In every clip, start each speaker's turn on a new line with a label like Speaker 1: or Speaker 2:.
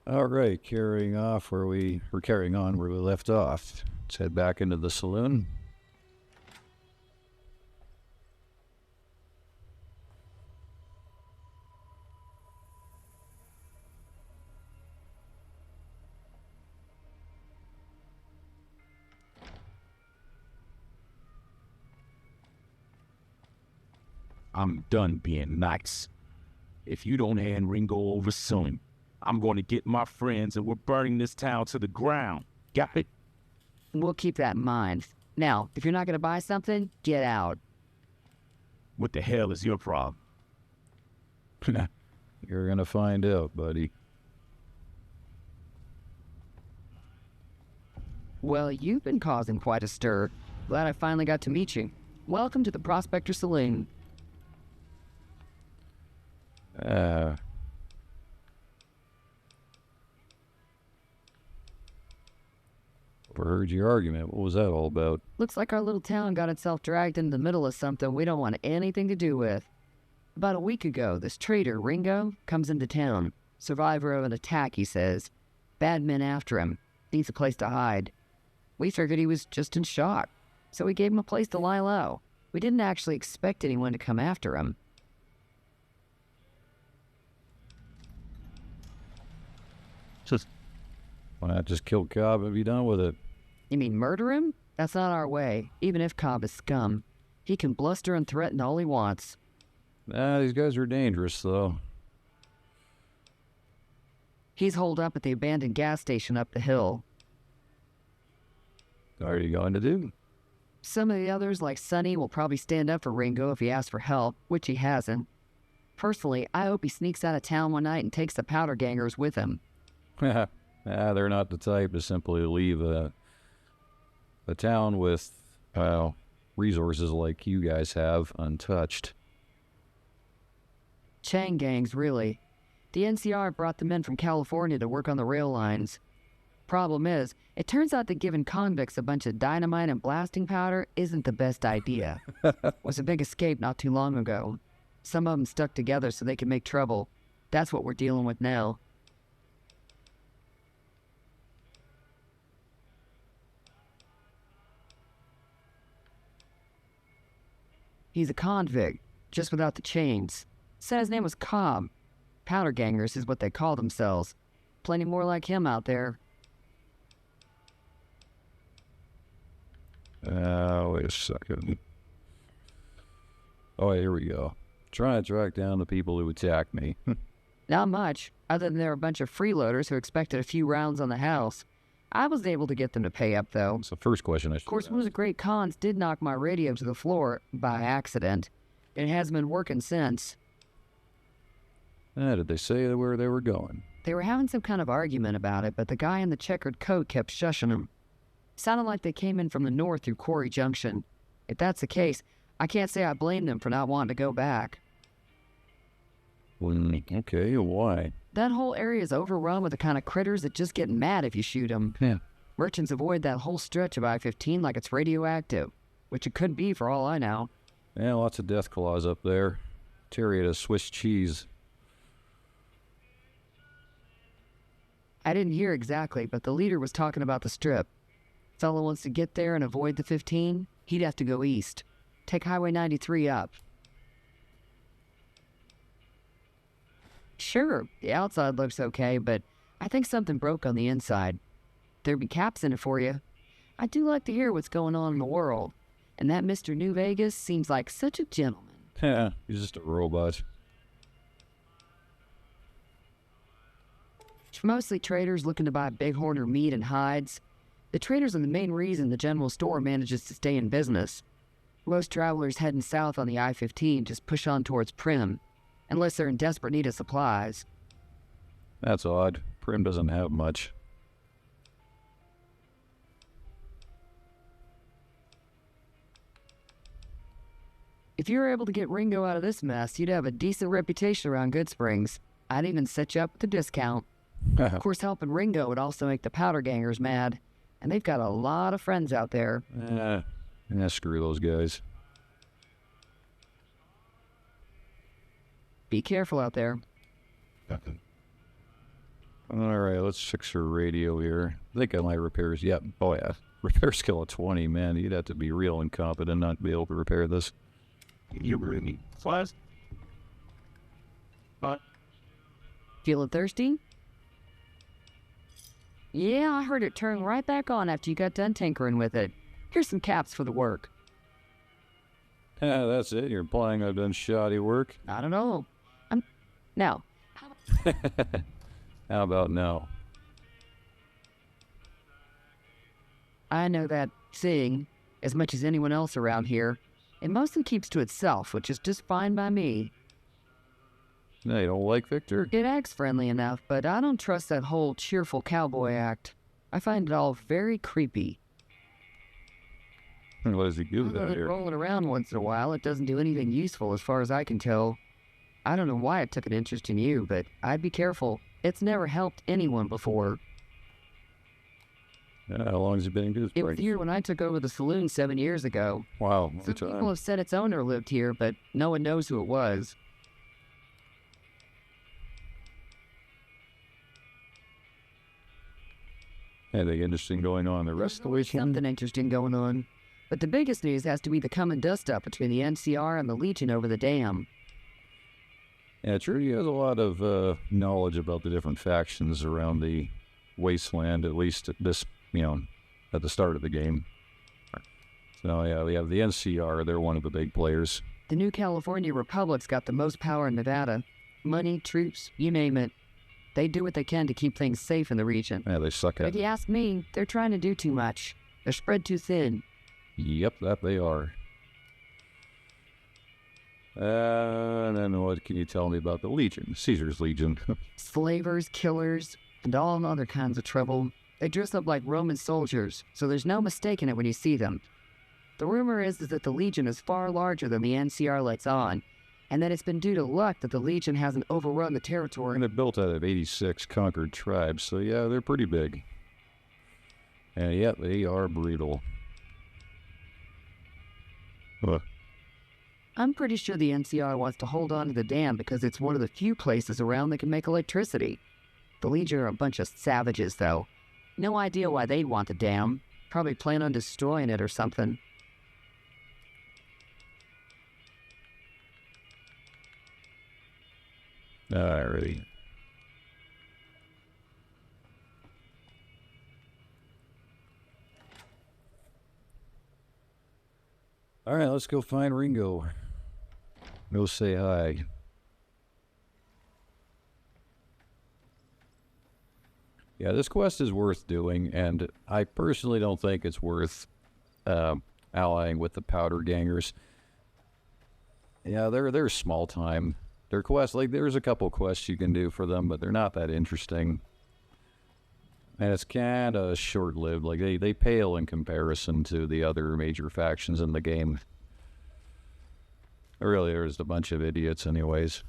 Speaker 1: All right, carrying on where we left off. Let's head back into the saloon.
Speaker 2: I'm done being nice. If you don't hand Ringo over soon, I'm going to get my friends and we're burning this town to the ground. Got it?
Speaker 3: We'll keep that in mind. Now, if you're not going to buy something, get out.
Speaker 2: What the hell is your problem?
Speaker 1: You're gonna find out, buddy.
Speaker 3: Well, you've been causing quite a stir. Glad I finally got to meet you. Welcome to the Prospector Saloon.
Speaker 1: Overheard your argument. What was that all about?
Speaker 3: Looks like our little town got itself dragged into the middle of something we don't want anything to do with. About a week ago, this traitor, Ringo, comes into town. Survivor of an attack, he says. Bad men after him. Needs a place to hide. We figured he was just in shock, so we gave him a place to lie low. We didn't actually expect anyone to come after him.
Speaker 1: Why not just kill Cobb and be done with it?
Speaker 3: You mean murder him? That's not our way, even if Cobb is scum. He can bluster and threaten all he wants.
Speaker 1: These guys are dangerous, though.
Speaker 3: He's holed up at the abandoned gas station up the hill.
Speaker 1: What are you going to do?
Speaker 3: Some of the others, like Sonny, will probably stand up for Ringo if he asks for help, which he hasn't. Personally, I hope he sneaks out of town one night and takes the powder gangers with him.
Speaker 1: They're not the type to simply leave a town with, resources like you guys have untouched.
Speaker 3: Chain gangs, really. The NCR brought them in from California to work on the rail lines. Problem is, it turns out that giving convicts a bunch of dynamite and blasting powder isn't the best idea. Was a big escape not too long ago. Some of them stuck together so they could make trouble. That's what we're dealing with now. He's a convict, just without the chains. Said his name was Cobb. Powder gangers is what they call themselves. Plenty more like him out there.
Speaker 1: Wait a second. Oh, here we go. Trying to track down the people who attacked me.
Speaker 3: Not much, other than they're a bunch of freeloaders who expected a few rounds on the house. I was able to get them to pay up, though.
Speaker 1: That's the first question I should
Speaker 3: Of course,
Speaker 1: ask.
Speaker 3: one of the great cons did knock my radio to the floor by accident. It hasn't been working since.
Speaker 1: Did they say where they were going?
Speaker 3: They were having some kind of argument about it, but the guy in the checkered coat kept shushing them. Sounded like they came in from the north through Quarry Junction. If that's the case, I can't say I blame them for not wanting to go back.
Speaker 1: Okay, why?
Speaker 3: That whole area is overrun with the kind of critters that just get mad if you shoot them.
Speaker 1: Yeah.
Speaker 3: Merchants avoid that whole stretch of I-15 like it's radioactive, which it could be for all I know.
Speaker 1: Yeah, lots of death claws up there. Terry had a Swiss cheese.
Speaker 3: I didn't hear exactly, but the leader was talking about the strip. Fellow wants to get there and avoid the 15, he'd have to go east. Take Highway 93 up. Sure, the outside looks okay, but I think something broke on the inside. There'd be caps in it for you. I do like to hear what's going on in the world, and that Mr. New Vegas seems like such a gentleman.
Speaker 1: Yeah, he's just a robot.
Speaker 3: Mostly traders looking to buy bighorn or meat and hides. The traders are the main reason the general store manages to stay in business. Most travelers heading south on the I-15 just push on towards Prim, unless they're in desperate need of supplies.
Speaker 1: That's odd. Prim doesn't have much.
Speaker 3: If you were able to get Ringo out of this mess, you'd have a decent reputation around Goodsprings. I'd even set you up with a discount. Of course, helping Ringo would also make the powder gangers mad, and they've got a lot of friends out there.
Speaker 1: Screw those guys.
Speaker 3: Be careful out there.
Speaker 1: All right, let's fix her radio here. I think I might repairs. Yep. Oh, yeah. Repair skill of 20, man. You'd have to be real incompetent not to be able to repair this.
Speaker 2: You really flash?
Speaker 3: Feeling thirsty? Yeah, I heard it turn right back on after you got done tinkering with it. Here's some caps for the work.
Speaker 1: Yeah, that's it. You're implying I've done shoddy work?
Speaker 3: I don't know. Now,
Speaker 1: How about no?
Speaker 3: I know that thing as much as anyone else around here. It mostly keeps to itself, which is just fine by me.
Speaker 1: No, you don't like Victor?
Speaker 3: It acts friendly enough, but I don't trust that whole cheerful cowboy act. I find it all very creepy.
Speaker 1: What does he do
Speaker 3: Other
Speaker 1: down
Speaker 3: than
Speaker 1: here?
Speaker 3: rolling around once in a while, it doesn't do anything useful as far as I can tell. I don't know why it took an interest in you, but I'd be careful. It's never helped anyone before.
Speaker 1: Yeah, how long has he been in
Speaker 3: It was
Speaker 1: Goodsprings?
Speaker 3: here when I took over the saloon 7 years ago.
Speaker 1: Wow,
Speaker 3: Some
Speaker 1: good
Speaker 3: people
Speaker 1: time.
Speaker 3: have said its owner lived here, but no one knows who it was.
Speaker 1: Anything interesting going on the rest of the weekend?
Speaker 3: Something interesting going on. But the biggest news has to be the coming dust-up between the NCR and the Legion over the dam.
Speaker 1: Yeah, Trudy has a lot of knowledge about the different factions around the wasteland, at least at this, at the start of the game. So, yeah, we have the NCR. They're one of the big players.
Speaker 3: The new California Republic's got the most power in Nevada. Money, troops, you name it. They do what they can to keep things safe in the region.
Speaker 1: Yeah, they suck
Speaker 3: But
Speaker 1: at
Speaker 3: if you ask me, they're trying to do too much. They're spread too thin.
Speaker 1: Yep, that they are. And then what can you tell me about the Legion? Caesar's Legion.
Speaker 3: Slavers, killers, and all other kinds of trouble. They dress up like Roman soldiers, so there's no mistaking it when you see them. The rumor is that the Legion is far larger than the NCR lets on, and that it's been due to luck that the Legion hasn't overrun the territory.
Speaker 1: And they're built out of 86 conquered tribes, so yeah, they're pretty big. And yet, they are brutal. Huh.
Speaker 3: I'm pretty sure the NCR wants to hold on to the dam because it's one of the few places around that can make electricity. The Legion are a bunch of savages, though. No idea why they'd want the dam. Probably plan on destroying it or something.
Speaker 1: Alrighty. Alright, let's go find Ringo. Go say hi. Yeah, this quest is worth doing, and I personally don't think it's worth allying with the powder gangers. Yeah, they're small time. Their quests, like, there's a couple quests you can do for them, but they're not that interesting. And it's kind of short-lived. Like, they pale in comparison to the other major factions in the game. Really, there's a bunch of idiots anyways.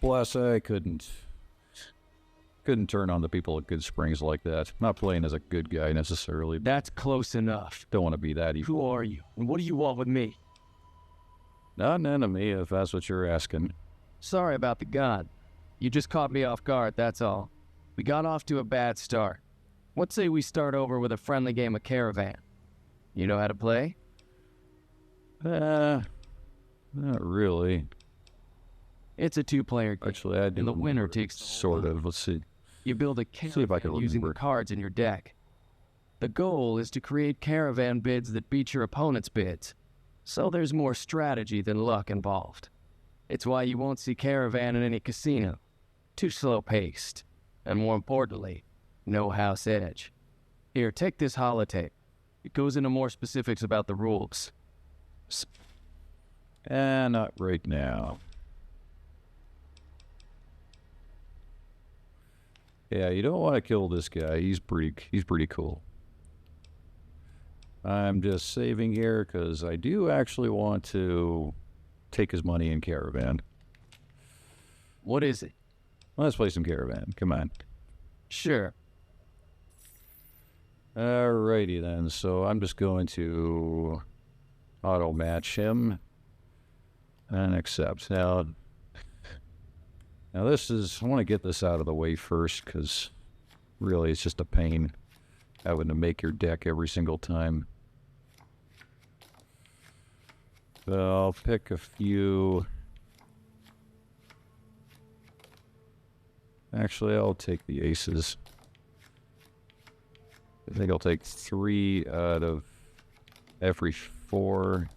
Speaker 1: Plus, I couldn't turn on the people at Goodsprings like that. Not playing as a good guy necessarily.
Speaker 2: That's close enough.
Speaker 1: Don't want to be that evil.
Speaker 2: Who are you? And what do you want with me?
Speaker 1: Not an enemy, if that's what you're asking.
Speaker 4: Sorry about the gun. You just caught me off guard, that's all. We got off to a bad start. What say we start over with a friendly game of Caravan? You know how to play?
Speaker 1: Not really.
Speaker 4: It's a two-player game.
Speaker 1: Actually, I do.
Speaker 4: And the winner takes the
Speaker 1: Sort of. Let's see.
Speaker 4: You build a
Speaker 1: See if I can
Speaker 4: caravan using the
Speaker 1: remember.
Speaker 4: cards in your deck. The goal is to create caravan bids that beat your opponent's bids. So there's more strategy than luck involved. It's why you won't see caravan in any casino. Too slow-paced. And more importantly, no house edge. Here, take this holotape. It goes into more specifics about the rules.
Speaker 1: Not right now. Yeah, you don't want to kill this guy. He's pretty cool. I'm just saving here because I do actually want to take his money in Caravan.
Speaker 4: What is it?
Speaker 1: Let's play some Caravan. Come on.
Speaker 4: Sure.
Speaker 1: Alrighty then. So I'm just going to auto match him and accept. Now, Now this is, I want to get this out of the way first, because really it's just a pain having to make your deck every single time. So I'll pick a few. Actually, I'll take the aces. I think I'll take 3 out of every 4.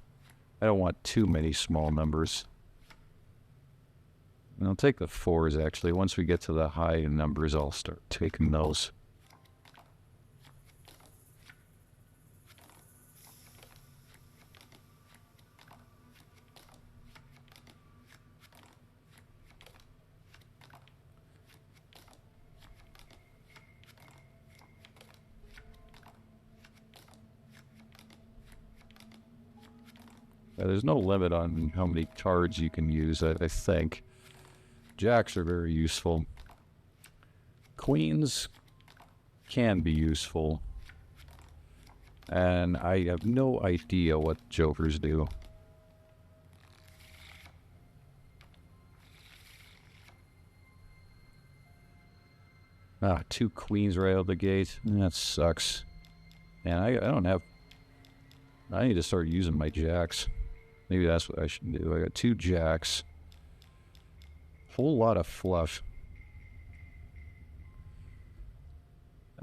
Speaker 1: I don't want too many small numbers. And I'll take the 4s, actually. Once we get to the high numbers, I'll start taking those. There's no limit on how many cards you can use, I think. Jacks are very useful. Queens can be useful. And I have no idea what jokers do. Ah, 2 queens right out the gate. That sucks. And I don't have... I need to start using my jacks. Maybe that's what I should do. I got 2 jacks. Whole lot of fluff.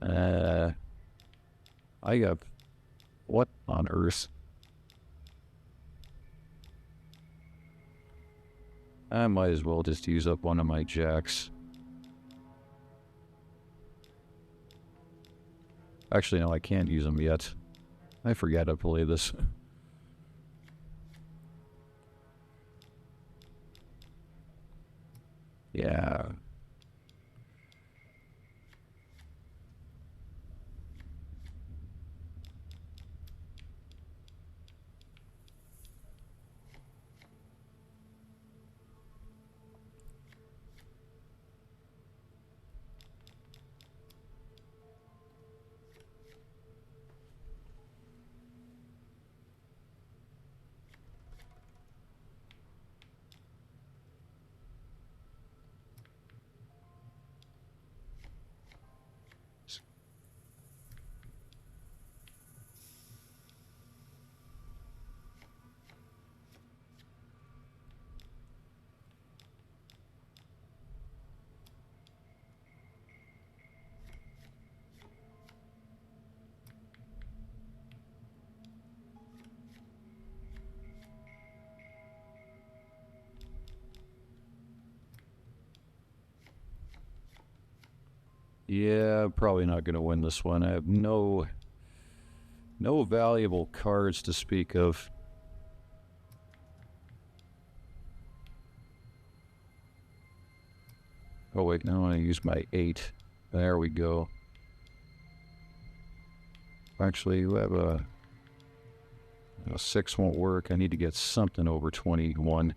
Speaker 1: I got... What on earth? I might as well just use up one of my jacks. Actually, no, I can't use them yet. I forgot to play this. Yeah. Yeah, probably not going to win this one. I have no valuable cards to speak of. Oh wait, now I want to use my 8. There we go. Actually, we have a 6 won't work. I need to get something over 21.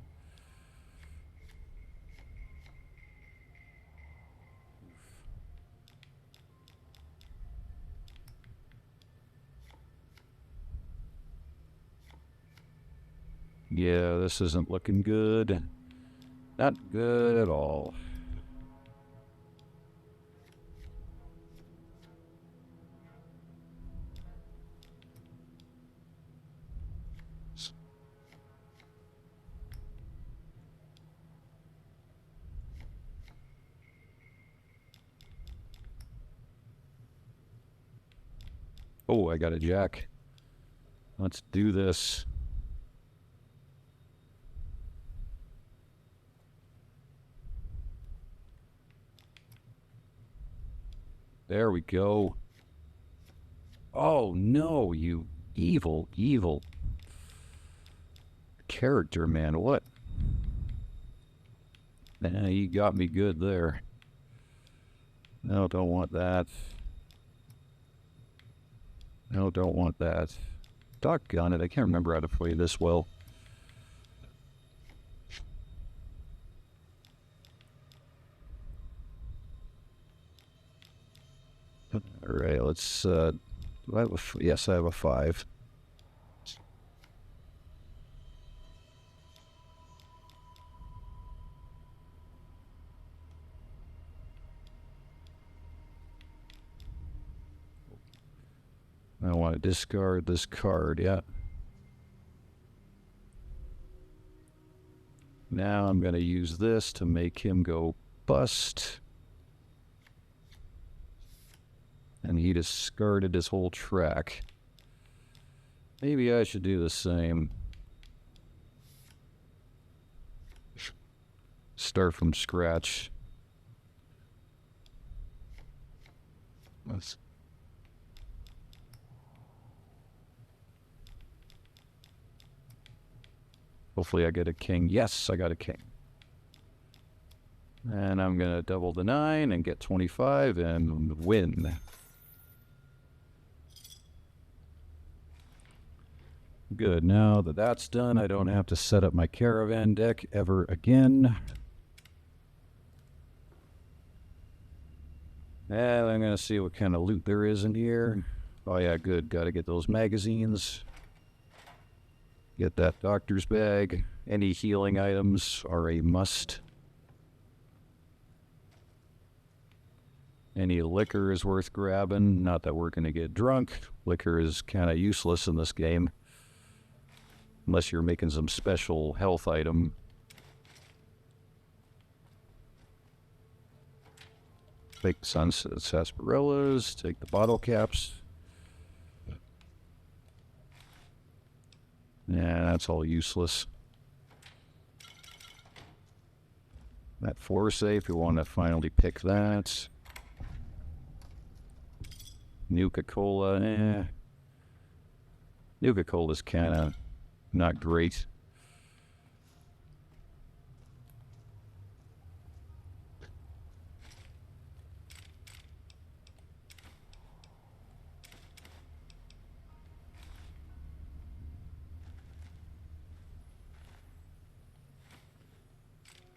Speaker 1: Yeah, this isn't looking good. Not good at all. Oh, I got a jack. Let's do this. There we go. Oh no, you evil, evil character, man. What? Nah, you got me good there. No, don't want that. No, don't want that. Doggone it, I can't remember how to play this well. Alright, let's, do I have a, yes, I have a 5. want to discard this card, yeah. Now I'm going to use this to make him go bust. And he discarded his whole track. Maybe I should do the same. Start from scratch. Hopefully I get a king. Yes, I got a king. And I'm going to double the 9 and get 25 and win. Good. Now that that's done, I don't have to set up my caravan deck ever again. And I'm going to see what kind of loot there is in here. Oh yeah, good. Got to get those magazines. Get that doctor's bag. Any healing items are a must. Any liquor is worth grabbing. Not that we're going to get drunk. Liquor is kind of useless in this game. Unless you're making some special health item. Take the sunset sarsaparillas. Take the bottle caps. Yeah, that's all useless. That floor safe, we want to finally pick that. Nuka-Cola, Nuka-Cola's kind of not great.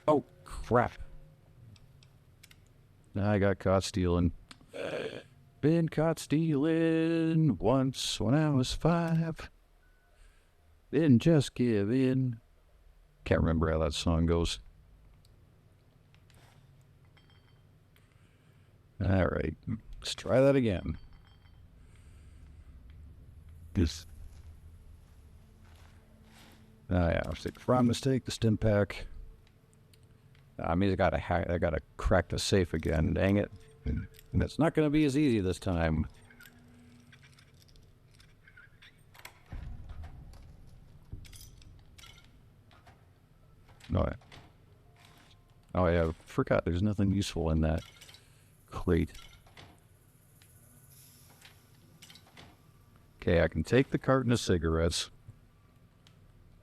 Speaker 1: Oh, crap. I got caught stealing. Been caught stealing once when I was 5. Didn't just give in. Can't remember how that song goes. All right, let's try that again. This. Yeah, I'll take from mistake the stim pack. I mean, I gotta crack the safe again. Dang it! And it's not gonna be as easy this time. Oh yeah, I forgot. There's nothing useful in that crate. Okay, I can take the carton of cigarettes.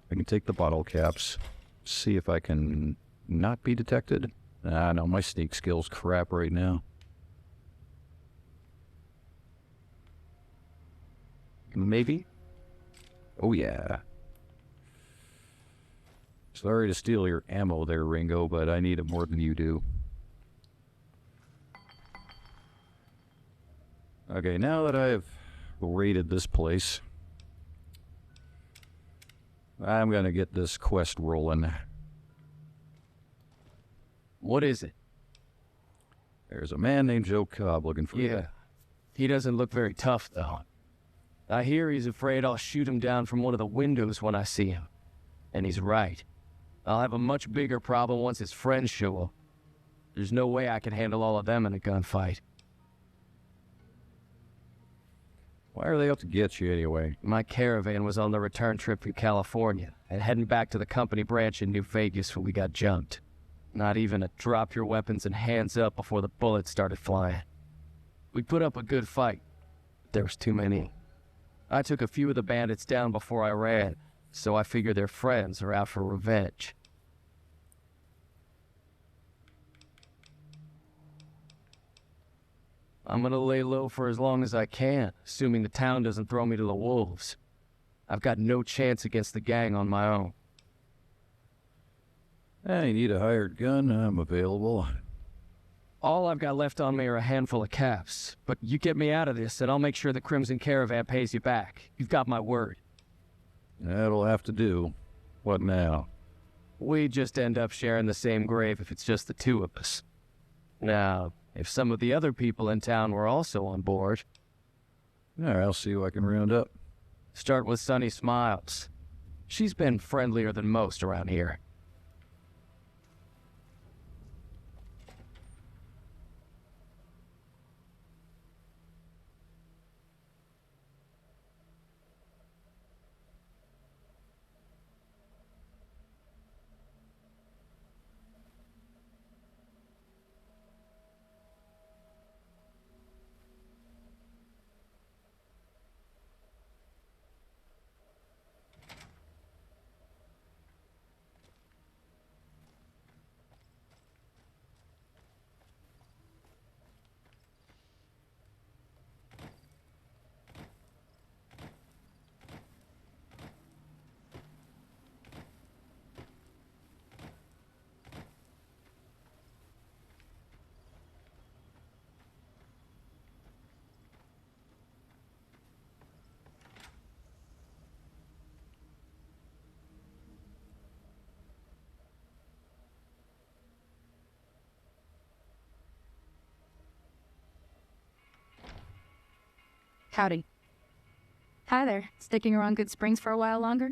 Speaker 1: I can take the bottle caps. See if I can not be detected. No, my sneak skill's crap right now. Maybe? Oh yeah. Sorry to steal your ammo there, Ringo, but I need it more than you do. Okay, now that I've raided this place, I'm gonna get this quest rolling.
Speaker 4: What is it?
Speaker 1: There's a man named Joe Cobb looking for you.
Speaker 4: Yeah. He doesn't look very tough, though. I hear he's afraid I'll shoot him down from one of the windows when I see him. And he's right. I'll have a much bigger problem once his friends show up. There's no way I can handle all of them in a gunfight.
Speaker 1: Why are they out to get you anyway?
Speaker 4: My caravan was on the return trip from California and heading back to the company branch in New Vegas when we got jumped. Not even a drop your weapons and hands up before the bullets started flying. We put up a good fight, but there was too many. I took a few of the bandits down before I ran, so I figure their friends are out for revenge. I'm gonna lay low for as long as I can, assuming the town doesn't throw me to the wolves. I've got no chance against the gang on my own.
Speaker 1: Hey, you need a hired gun? I'm available.
Speaker 4: All I've got left on me are a handful of caps, but you get me out of this and I'll make sure the Crimson Caravan pays you back. You've got my word.
Speaker 1: That'll have to do. What now?
Speaker 4: We just end up sharing the same grave if it's just the two of us. Now, if some of the other people in town were also on board...
Speaker 1: All right, I'll see who I can round up.
Speaker 4: Start with Sunny Smiles. She's been friendlier than most around here.
Speaker 5: Howdy. Hi there. Sticking around Goodsprings for a while longer?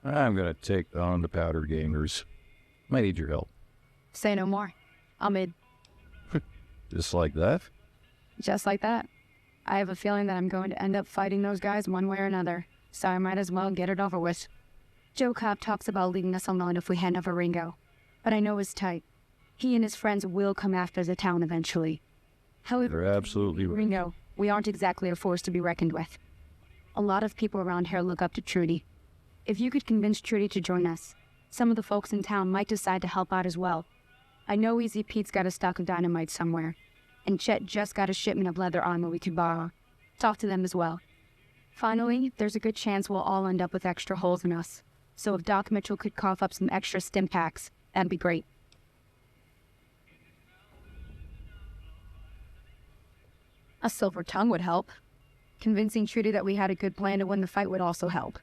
Speaker 1: I'm gonna take on the powder gangers. Might need your help.
Speaker 5: Say no more. I'm in.
Speaker 1: Just like that?
Speaker 5: Just like that. I have a feeling that I'm going to end up fighting those guys one way or another, so I might as well get it over with. Joe Cobb talks about leaving us alone if we hand over Ringo, but I know his type. He and his friends will come after the town eventually. However,
Speaker 1: You're absolutely right.
Speaker 5: Ringo, we aren't exactly a force to be reckoned with. A lot of people around here look up to Trudy. If you could convince Trudy to join us, some of the folks in town might decide to help out as well. I know Easy Pete's got a stock of dynamite somewhere, and Chet just got a shipment of leather armor we could borrow. Talk to them as well. Finally, there's a good chance we'll all end up with extra holes in us. So if Doc Mitchell could cough up some extra stim packs, that'd be great. A silver tongue would help. Convincing Trudy that we had a good plan to win the fight would also help.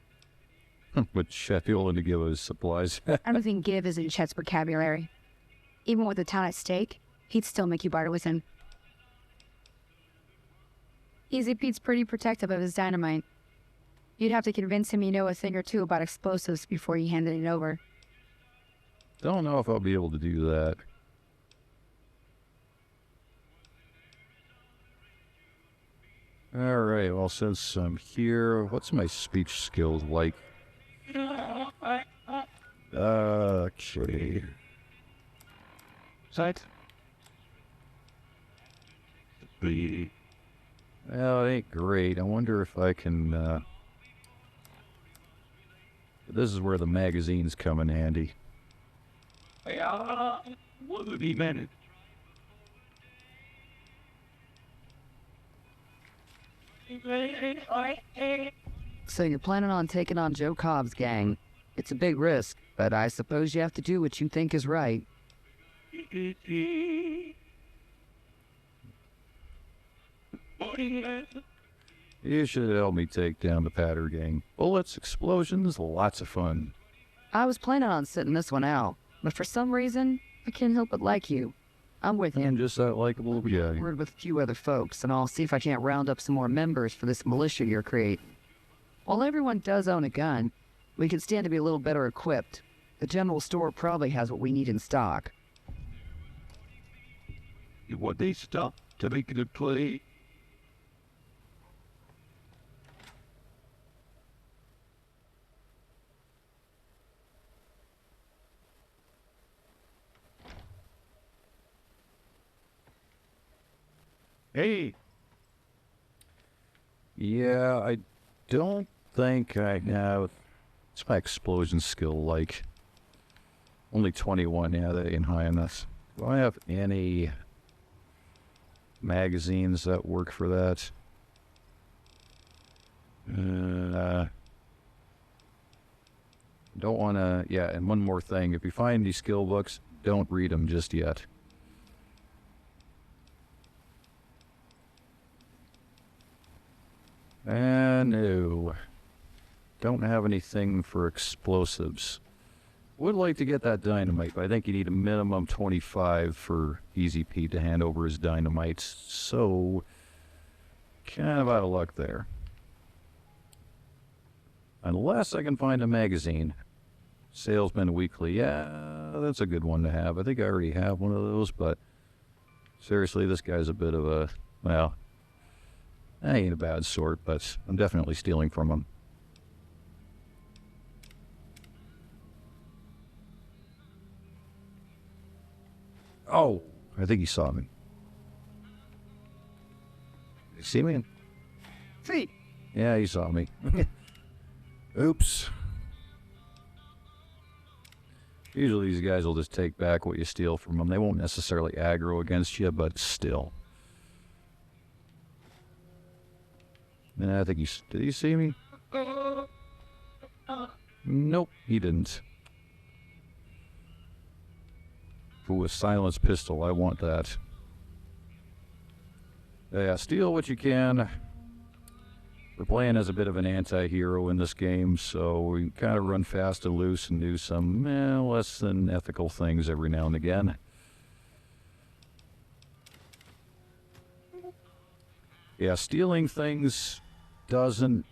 Speaker 1: But Chet willing to give us supplies.
Speaker 5: I don't think give is in Chet's vocabulary. Even with the town at stake, he'd still make you barter with him. Easy Pete's pretty protective of his dynamite. You'd have to convince him you know a thing or two about explosives before you handed it over.
Speaker 1: Don't know if I'll be able to do that. Alright, well, since I'm here, what's my speech skills like? Okay.
Speaker 2: Sight. B.
Speaker 1: Well, it ain't great. I wonder if I can, This is where the magazines come in handy.
Speaker 2: What would be managed?
Speaker 3: So you're planning on taking on Joe Cobb's gang. It's a big risk, but I suppose you have to do what you think is right.
Speaker 1: You should help me take down the Patter gang. Bullets, explosions, lots of fun.
Speaker 3: I was planning on sitting this one out, but for some reason, I can't help but like you. I'm with you.
Speaker 1: I'm just that likable guy.
Speaker 3: Word with a few other folks, and I'll see if I can't round up some more members for this militia you're creating. While everyone does own a gun, we can stand to be a little better equipped. The general store probably has what we need in stock.
Speaker 2: You want these stuff to make it a play? Hey,
Speaker 1: Yeah, I don't think I have... What's my explosion skill like? Only 21, yeah, that ain't high enough. Do I have any magazines that work for that? Don't want to... Yeah, and one more thing. If you find these skill books, don't read them just yet. No. Don't have anything for explosives. Would like to get that dynamite, but I think you need a minimum 25 for Easy Pete to hand over his dynamite. So, kind of out of luck there. Unless I can find a magazine. Salesman Weekly. Yeah, that's a good one to have. I think I already have one of those, but seriously, this guy's a bit of a, well, I ain't a bad sort, but I'm definitely stealing from him. Oh, I think he saw me. Did he see me?
Speaker 6: See,
Speaker 1: Yeah, he saw me. Oops. Usually these guys will just take back what you steal from them. They won't necessarily aggro against you, but still. And I think did he see me? Nope, he didn't. Ooh, a silenced pistol, I want that. Yeah, steal what you can. We're playing as a bit of an anti-hero in this game, so we kind of run fast and loose and do some less than ethical things every now and again. Yeah, stealing things doesn't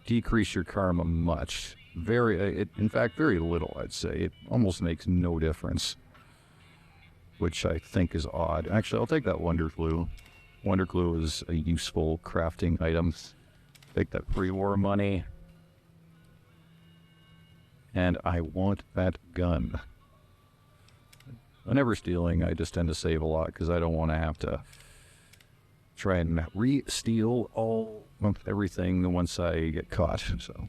Speaker 1: decrease your karma much. In fact, very little, I'd say. It almost makes no difference, which I think is odd. Actually, I'll take that Wonder Glue. Wonder Glue is a useful crafting item. Take that pre-war money. And I want that gun. Whenever stealing, I just tend to save a lot because I don't want to have to try and re-steal everything once I get caught. So.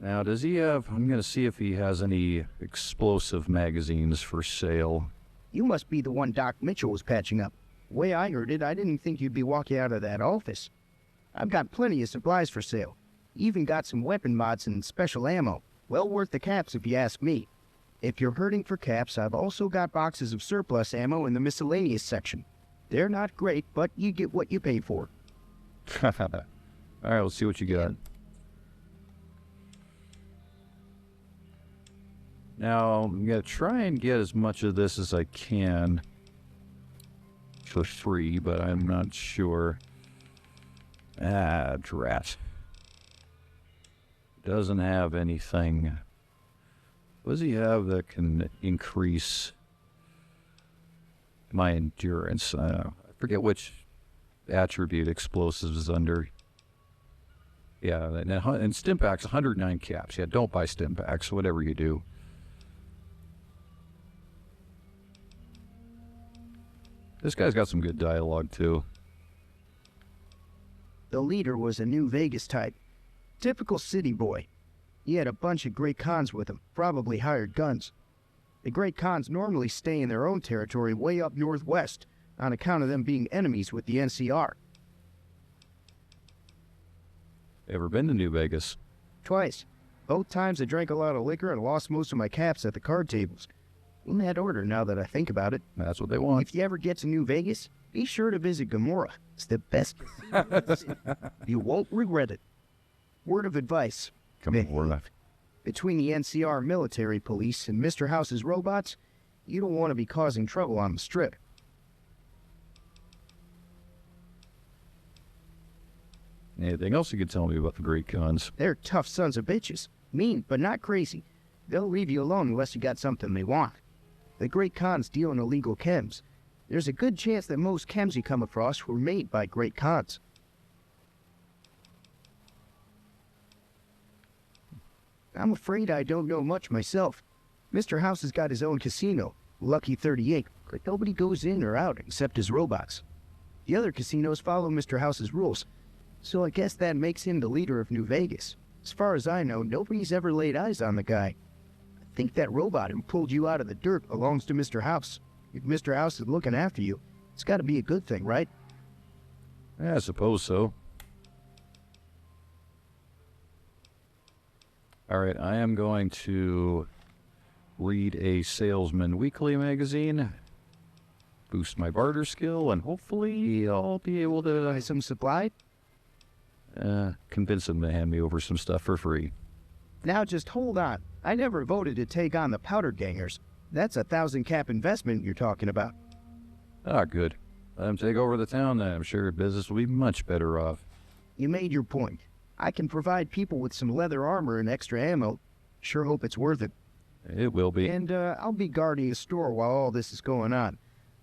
Speaker 1: Now, does he have... I'm going to see if he has any explosive magazines for sale.
Speaker 6: you must be the one Doc Mitchell was patching up. The way I heard it, I didn't think you'd be walking out of that office. I've got plenty of supplies for sale. Even got some weapon mods and special ammo. Well worth the caps if you ask me. If you're hurting for caps, I've also got boxes of surplus ammo in the miscellaneous section. They're not great, but you get what you pay for.
Speaker 1: All right, let's see what you got. Now, I'm going to try and get as much of this as I can for free, but I'm not sure. Ah, drat. Doesn't have anything. What does he have that can increase my endurance? I forget which attribute explosives is under. Yeah, and Stimpaks, 109 caps. Yeah, don't buy Stimpaks, whatever you do. This guy's got some good dialogue, too.
Speaker 6: The leader was a New Vegas type. Typical city boy. He had a bunch of Great Khans with him, probably hired guns. The Great Khans normally stay in their own territory way up northwest, on account of them being enemies with the NCR.
Speaker 1: Ever been to New Vegas?
Speaker 6: Twice. Both times I drank a lot of liquor and lost most of my caps at the card tables. In that order, now that I think about it.
Speaker 1: That's what they want.
Speaker 6: If you ever get to New Vegas, be sure to visit Gomorrah. It's the best casino in the city. You won't regret it. Word of advice.
Speaker 1: Gomorrah.
Speaker 6: Between the NCR military police and Mr. House's robots, you don't want to be causing trouble on the strip.
Speaker 1: Anything else you could tell me about the Great Khans?
Speaker 6: They're tough sons of bitches. Mean, but not crazy. They'll leave you alone unless you got something they want. The Great Khans deal in illegal chems. There's a good chance that most chems you come across were made by Great Khans. I'm afraid I don't know much myself. Mr. House has got his own casino, Lucky 38, but nobody goes in or out except his robots. The other casinos follow Mr. House's rules, so I guess that makes him the leader of New Vegas. As far as I know, nobody's ever laid eyes on the guy. I think that robot who pulled you out of the dirt belongs to Mr. House. If Mr. House is looking after you, it's got to be a good thing, right?
Speaker 1: I suppose so. All right, I am going to read a Salesman Weekly magazine, boost my barter skill, and hopefully I'll be able to
Speaker 6: Buy some supply?
Speaker 1: convince him to hand me over some stuff for free.
Speaker 6: Now just hold on. I never voted to take on the Powder Gangers. That's a 1,000 cap investment you're talking about.
Speaker 1: Ah, good. Let him take over the town then. I'm sure business will be much better off.
Speaker 6: You made your point. I can provide people with some leather armor and extra ammo. Sure hope it's worth it.
Speaker 1: It will be.
Speaker 6: And I'll be guarding the store while all this is going on.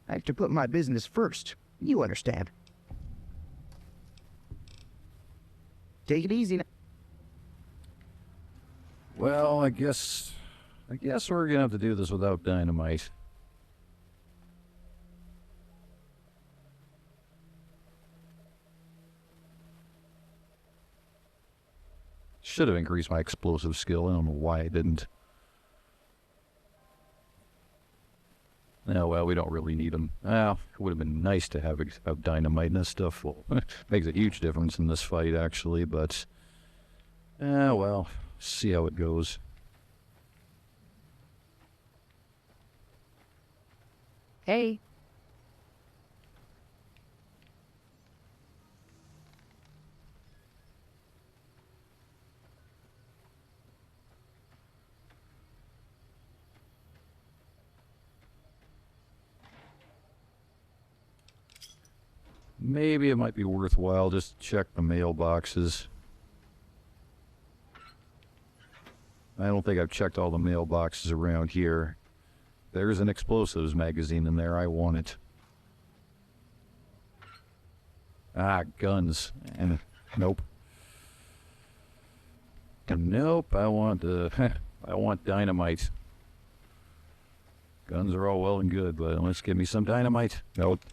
Speaker 6: I have to put my business first. You understand. Take it easy now.
Speaker 1: Well, I guess we're gonna have to do this without dynamite. Should have increased my explosive skill. I don't know why I didn't. Oh, well, we don't really need them. Well, it would have been nice to have dynamite and this stuff. Well, makes a huge difference in this fight, actually, but... well, see how it goes.
Speaker 3: Hey,
Speaker 1: Maybe it might be worthwhile just to check the mailboxes. I don't think I've checked all the mailboxes around here. There's an explosives magazine in there. I want it. Ah, guns. And nope. Nope. I want I want dynamite. Guns are all well and good, but let's give me some dynamite. Nope.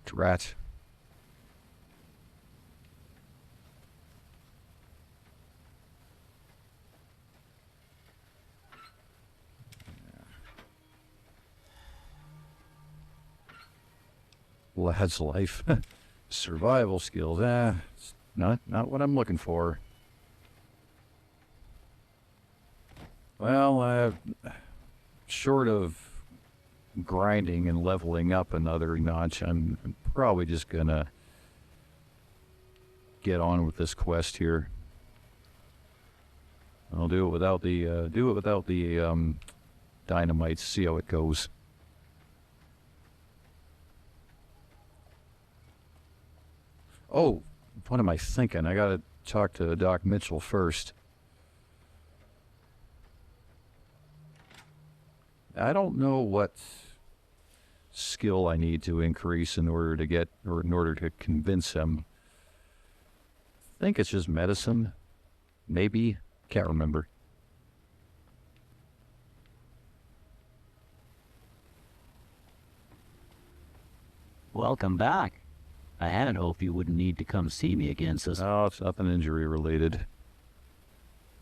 Speaker 1: Drat. Lad's life. Survival skills. It's not what I'm looking for. Well, short of grinding and leveling up another notch, I'm probably just gonna get on with this quest here. I'll do it without the dynamite. See how it goes. Oh, what am I thinking? I gotta talk to Doc Mitchell first. I don't know what skill I need to increase in order to convince him. I think it's just medicine. Maybe. Can't remember.
Speaker 7: Welcome back. I had hoped you wouldn't need to come see me again, so...
Speaker 1: No, it's nothing injury related.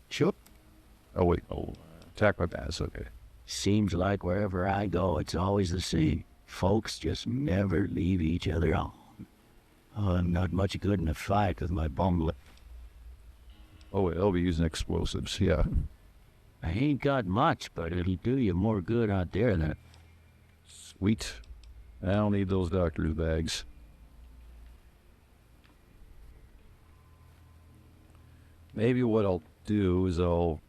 Speaker 6: Sure.
Speaker 1: Oh, wait. Oh, attack by bats. Okay.
Speaker 7: Seems like wherever I go, it's always the same. Folks just never leave each other alone. Oh, I'm not much good in a fight with my bum.
Speaker 1: Oh, wait. I'll be using explosives. Yeah.
Speaker 7: I ain't got much, but it'll do you more good out there than...
Speaker 1: Sweet. I don't need those doctor's bags. Maybe what I'll do is I'll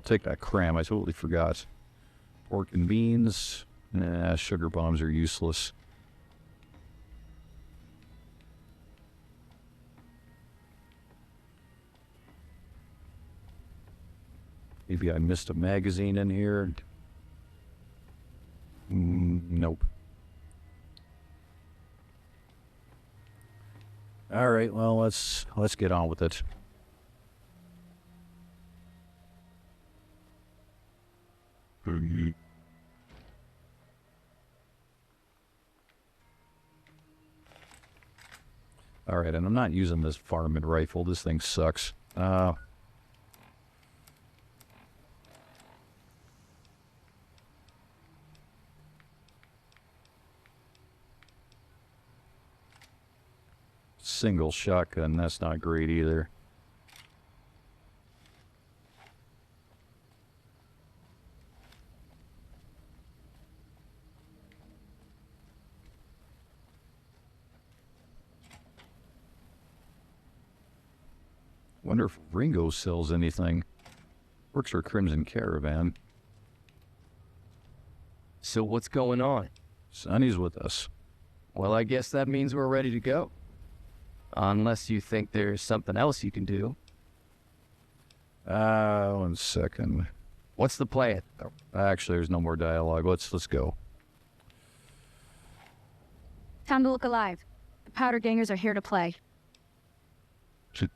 Speaker 1: take that cram. I totally forgot. Pork and beans. Nah, sugar bombs are useless. Maybe I missed a magazine in here. Nope. All right, well, let's get on with it. All right, and I'm not using this varmint rifle. This thing sucks. Single shotgun, that's not great either. Wonder if Ringo sells anything. Works for Crimson Caravan.
Speaker 4: So what's going on?
Speaker 1: Sonny's with us.
Speaker 4: Well, I guess that means we're ready to go. Unless you think there's something else you can do.
Speaker 1: 1 second.
Speaker 4: What's the plan?
Speaker 1: Actually, there's no more dialogue. Let's go.
Speaker 5: Time to look alive. The powder gangers are here to play.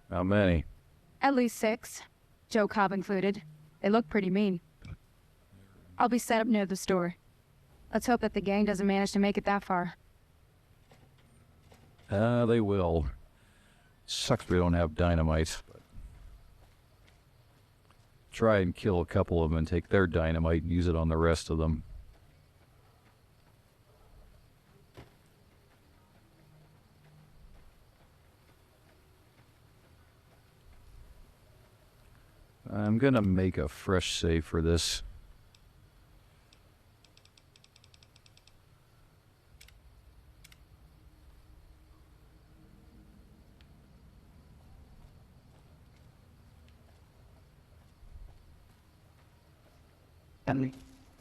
Speaker 1: How many?
Speaker 5: At least 6. Joe Cobb included. They look pretty mean. I'll be set up near the store. Let's hope that the gang doesn't manage to make it that far.
Speaker 1: They will. Sucks we don't have dynamite. But try and kill a couple of them and take their dynamite and use it on the rest of them. I'm gonna make a fresh save for this.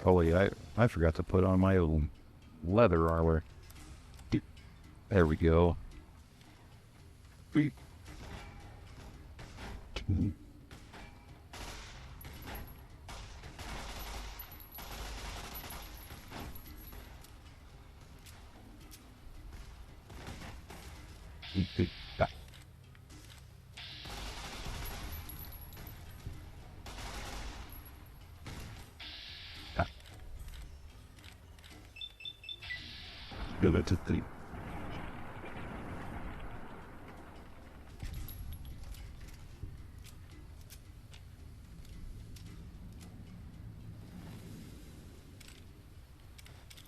Speaker 1: Holy, I forgot to put on my leather armor. There we go.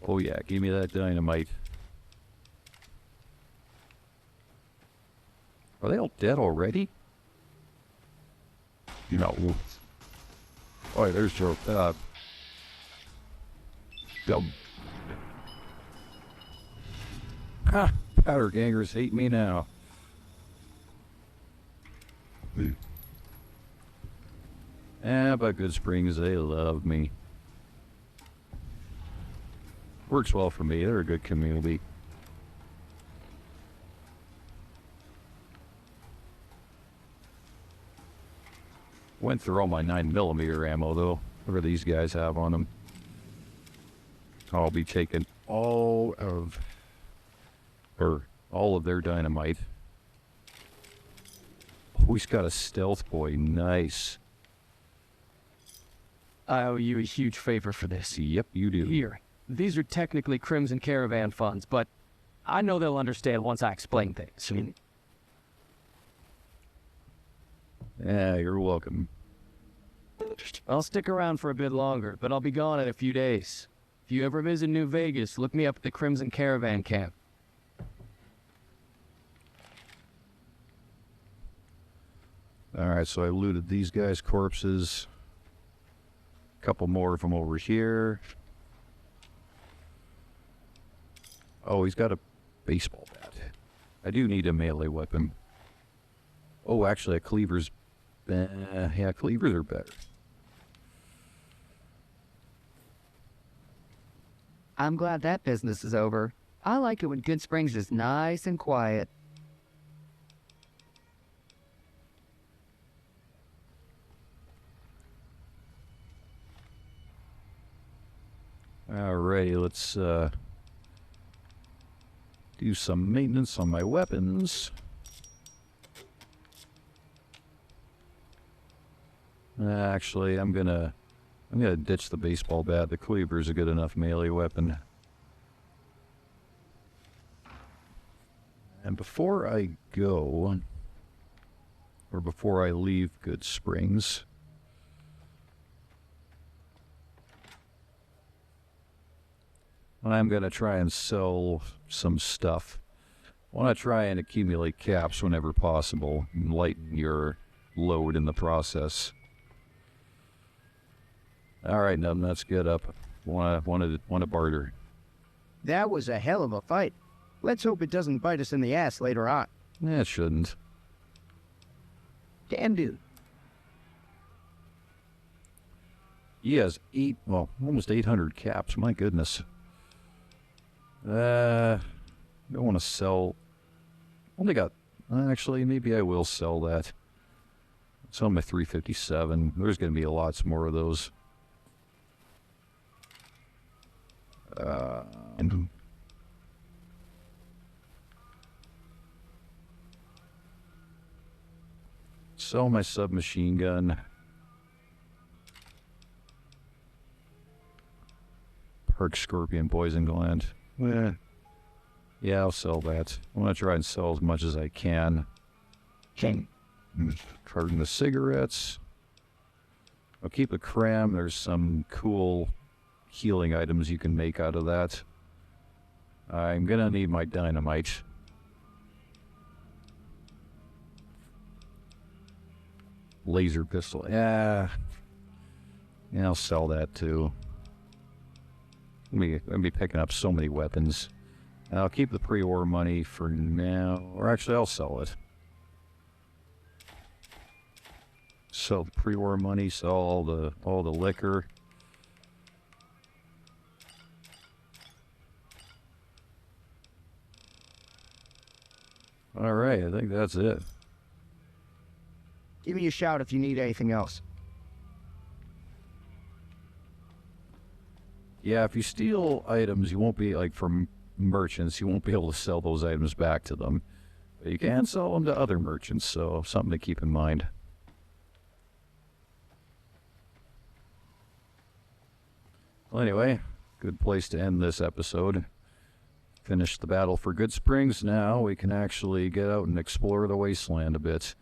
Speaker 1: Oh yeah, give me that dynamite. Are they all dead already? You know. Oh, there's Joe. Ha! Powder gangers hate me now. But Goodsprings, they love me. Works well for me. They're a good community. Went through all my 9mm ammo though. Whatever these guys have on them. I'll be taking all of their dynamite. Oh, he's got a stealth boy. Nice.
Speaker 4: I owe you a huge favor for this.
Speaker 1: Yep, you do.
Speaker 4: Here, these are technically Crimson Caravan funds, but I know they'll understand once I explain things.
Speaker 1: Yeah, you're welcome.
Speaker 4: I'll stick around for a bit longer, but I'll be gone in a few days. If you ever visit New Vegas, look me up at the Crimson Caravan camp.
Speaker 1: Alright, so I looted these guys' corpses. A couple more of them over here. Oh, he's got a baseball bat. I do need a melee weapon. Oh, actually, a cleaver's... yeah, cleavers are better.
Speaker 3: I'm glad that business is over. I like it when Goodsprings is nice and quiet.
Speaker 1: Alrighty, let's do some maintenance on my weapons. Actually, I'm gonna ditch the baseball bat. The cleaver's a good enough melee weapon. And before I go, or before I leave Goodsprings, I'm gonna try and sell some stuff. I want to try and accumulate caps whenever possible and lighten your load in the process. All right, Numbnuts, get up. Want to barter?
Speaker 6: That was a hell of a fight. Let's hope it doesn't bite us in the ass later on.
Speaker 1: It shouldn't.
Speaker 6: Damn dude.
Speaker 1: He has almost 800 caps. My goodness. Don't want to sell. Only got. Actually, maybe I will sell that. Sell my 357. There's going to be lots more of those. Sell my submachine gun. Park Scorpion Poison Gland. Yeah, I'll sell that. I'm going to try and sell as much as I can. Carton the cigarettes. I'll keep a cram. There's some cool healing items you can make out of that. I'm going to need my dynamite. Laser pistol. Yeah, I'll sell that too. I'll be picking up so many weapons. I'll keep the pre-war money for now. Or actually, I'll sell it. Sell the pre-war money, sell all the liquor. All right, I think that's it.
Speaker 6: Give me a shout if you need anything else.
Speaker 1: Yeah, if you steal items, you won't be, like, from merchants, you won't be able to sell those items back to them. But you can sell them to other merchants, so something to keep in mind. Well, anyway, good place to end this episode. Finished the battle for Goodsprings. Now we can actually get out and explore the wasteland a bit.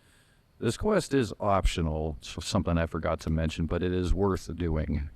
Speaker 1: This quest is optional, so something I forgot to mention, but it is worth doing.